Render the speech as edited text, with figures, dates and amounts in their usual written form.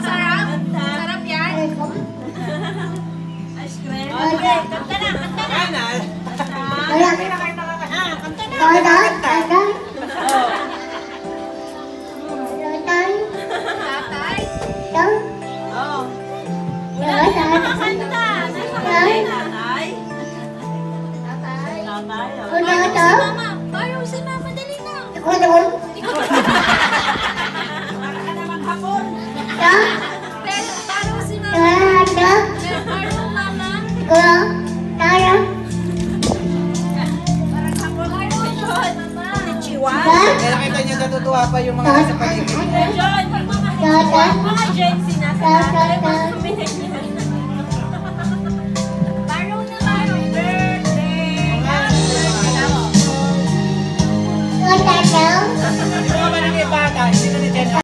Sarap? Sarap yan? Ice cream? Okay, kanta na, kanta na. Kanta na. Tatay? Oo. Wala na makakanta. Tatay? Tatay? Tatay? Si mama. Paano si mama? Dali na. Para ka naman hapon. Pero paano si mama? Pero paano mama? Parang hapon. Paano John? Konnichiwa? Kaya nakita niyo natutuwa pa yung mga nasa paligid. John, mga Gen Z na sa tatay, mga kuminig niya. Paano na paano? Birthday! Happy birthday!